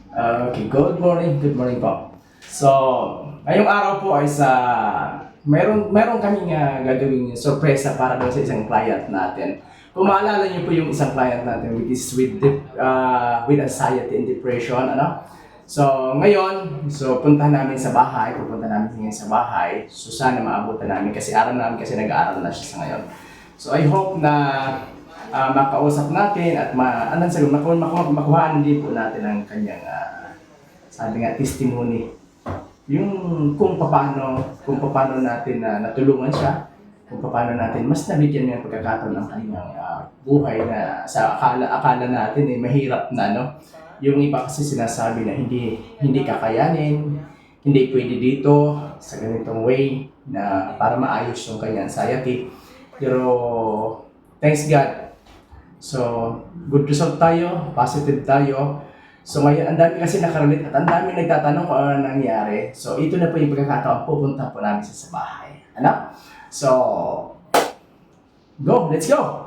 Okay, good morning po. So, ngayong araw po ay meron kaming gagawing sorpresa para doon sa isang client natin. Kung maalala niyo po yung isang client natin which is with anxiety and depression, ano? So, ngayon, pupunta namin sa bahay. So, sana maabutan namin kasi nag-aaral na siya sa ngayon. So, I hope na makausap natin at makuhaan din po natin ang kanyang sabi nga testimony, yung kung paano natin natulungan siya, kung paano natin mas nabigyan niya ng pagkakataon ng kanyang buhay na sa akala natin mahirap na, no? Yung iba kasi sinasabi na hindi kakayanin, hindi pwede dito sa ganitong way na para maayos yung kanyang anxiety. Pero thanks God. So, good result tayo, positive tayo. So ngayon, ang dami kasi nakarelate at ang dami nagtatanong kung ano nangyari. So ito na po yung pagkakataon, pupunta po namin sa bahay. Ano? So, let's go!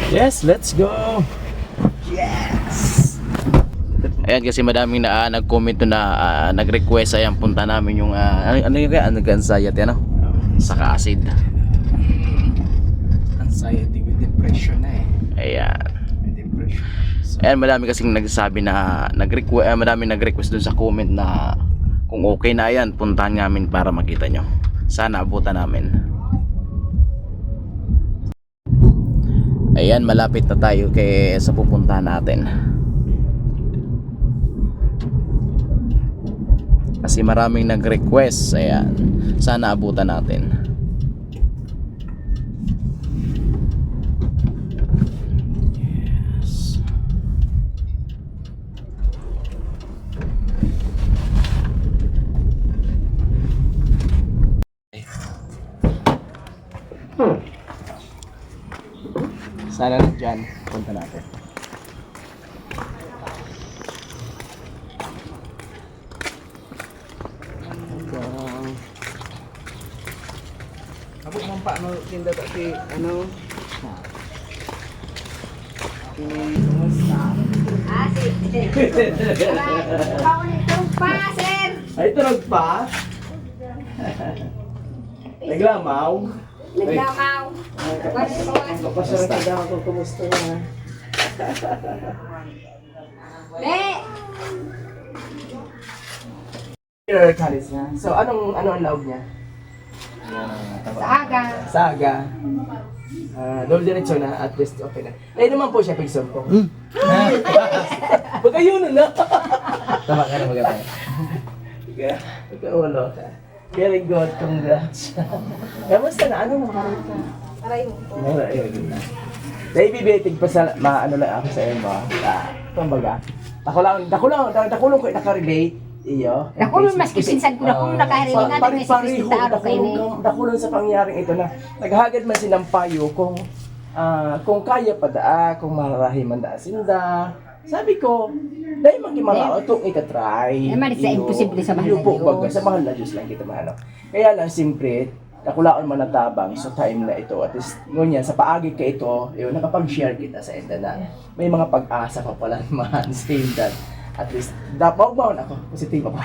Yes, let's go! Yes! Ayan kasi madaming nag-comment na nag-request ayan punta namin yung nag-anxiety saka acid. Anxiety with depression na Ayan. Depression. So, Ayan madami kasing nagsasabi na madaming nag-request dun sa comment na kung okay na ayan puntahan namin para makita nyo. Sana abutan namin. Ayan, malapit na tayo sa pupuntahan natin. Kasi maraming nag-request. Ayan, sana abutan natin. yes. Sana na dyan, punta natin. Abot mong paano tinda ta si ano? Kumusta? Paulit pa, sir! Ay, tunog pa? Naglamaw? Naglamaw. Kapasara ka daw kung kumusta na. Be! Your kalis na. So, ano ang laog niya? Sa aga. Saga. Dol diretso na, at least okay na. Ayun naman po siya, pigson po. Baka yun na. Tama ka na magkatay. Pagkaulo ka. Very good, congrats. Kamusta na? Ano makaroon ka? Aray mo po. Naibibitig pa sa, maano lang ako sa iyo mo. Kumbaga, dakulang ko nakarelate. Iyo. Nakulong mas kipinsan ko na kung nakahiriling nga may sikis kita araw kayo ni. Dakulang sa pangyaring ito na naghagad man silang payo kung kaya pa kung mararahi man sinda. Sabi ko, dahil magkimara, itong itatry. Eh, malit sa imposible sa mahal na po, Diyos. baga, sa mahal na Diyos lang kita mahalo. Kaya lang, siyempre, nakulaan man natabang sa time na ito. At least, ngunyan, sa paagi ka ito, yun, nakapag-share kita sa enda na may mga pag-asa pa pala naman, saying that. At least, dapaw-baw na ako. Positibo pa.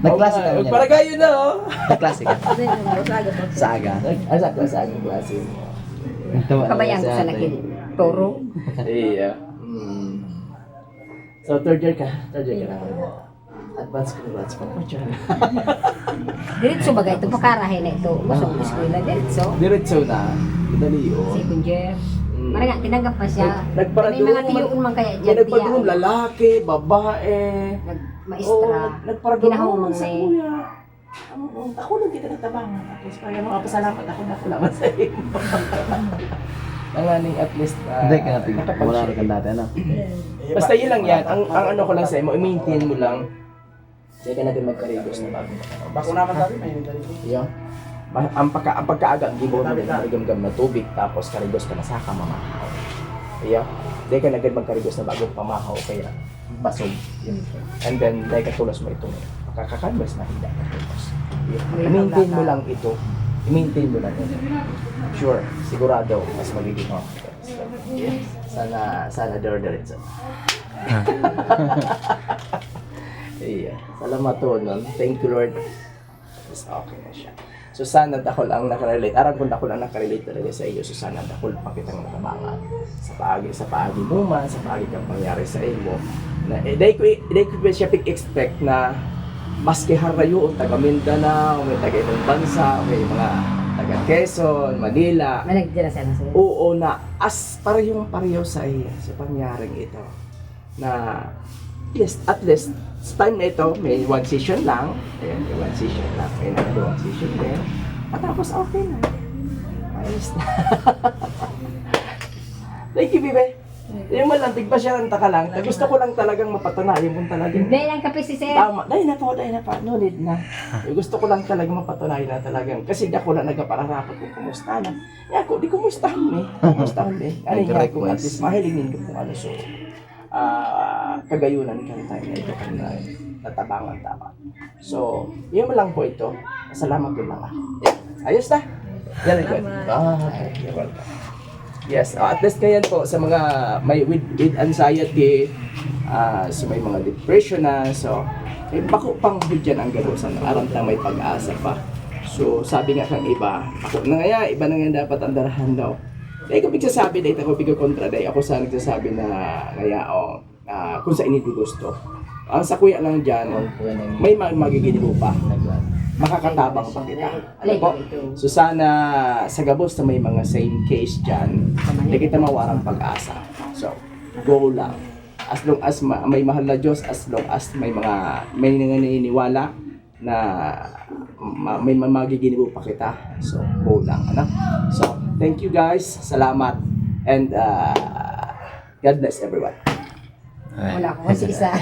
Nagklase ka ba niya? Para kayo na, oh. Nagklase ka? Sa aga. Sa aking klase. Kabayang ko sa nakit. Toro. Iya. So, third year ka na. Advance congrats pa po dyan. Diretso bagay ito. Pakarahe na ito. Masok ko eskwela. Diretso. Diretso na. Dali, oh. Second year. Marang tinanggap pa siya. Nagparadulong. May mga tiyuon man kaya dyan. Nagparadulong lalaki, babae. Maestra. Nagparadulong Ginahumang sa na eh. kuya. Ako lang kita natabang. Tapos parang mga pasalamat ako na sa iyo. Nanganing at least Hindi ka natin. nakapag-share. Wala rin dati, ano? Basta yun lang yan. Ang ano ko lang sa'yo, i-maintain mo lang. Hindi ka natin magkarigos na bago. Bakuna ka sabi, may nandali. Yeah. Ang pagkaaga, gibo mo na gam na tubig, tapos karigos ka na saka mamahaw. Yeah. Hindi ka na agad magkarigos na bago pamahaw, kaya basog. And then, dahil katulas mo ito, makakakanvas na hindi katulas. Yeah. I-maintain mo lang ito. I-maintain mo lang ito. Sure, sigurado, mas magiging okay. Sana diretso. Yeah. Salamat to, nun. Thank you, Lord. Mas okay na siya. So sana dakol ang nakarelate. Aram kung dakol ang nakarelate talaga sa iyo. So sana dakol pa kitang natabangan. Sa paagi mo man, sa paagi kang pangyari sa iyo. Na, dahil ko siya expect na maski harayo o taga Mindanao, may taga ibang bansa, may mga taga Quezon, Manila. May nagdala sana sa'yo. Oo na as pareho sa iyo sa pangyaring ito. Na yes, at least sa time na ito, may one session lang. Ayan, may one session lang. May nakadawang session din. At tapos okay na. Ayos na. Thank you, Bibe. Yung malantig pa siya ng taka lang. Gusto ko lang talagang mapatunayan kung talagang Hindi lang kape si Sir. tama. Dahil na pa. No need na. Gusto ko lang talagang mapatunayan na talagang. Kasi di ako lang nagkapararapot kung kumusta na. Ako, di kumustahan eh. Kumustahan eh. Ano yung kung at least mahilingin ko kung ano. So, kagayunan ka tayo na ito kung natabangan tama. So, yun lang po ito. Salamat din lang ako. Ayos na? Very good. Okay, you're welcome. Yes, at least ngayon po sa mga may with anxiety, so may mga depression na, so may bako pang dyan ang galusan. Aram na may pag-asa pa. So sabi nga kang iba, ako na nga iba na nga dapat ang darahan daw. Dahil ko bigsasabi, dahil ako bigkakontra, dahil ako sa nagsasabi na ngaya kung sa inyo gusto. Ang sa kuya lang dyan, may magiging pa. Makakatabang pa kita. Ano po? So sana sa gabos na may mga same case dyan, hindi kita mawarang pag-asa. So, go lang. As long as may mahal na Diyos, as long as may naniniwala na may magiging pa kita. So, go lang. Ano? So, thank you guys. Salamat. And God bless everyone. Wala ko kasi isa.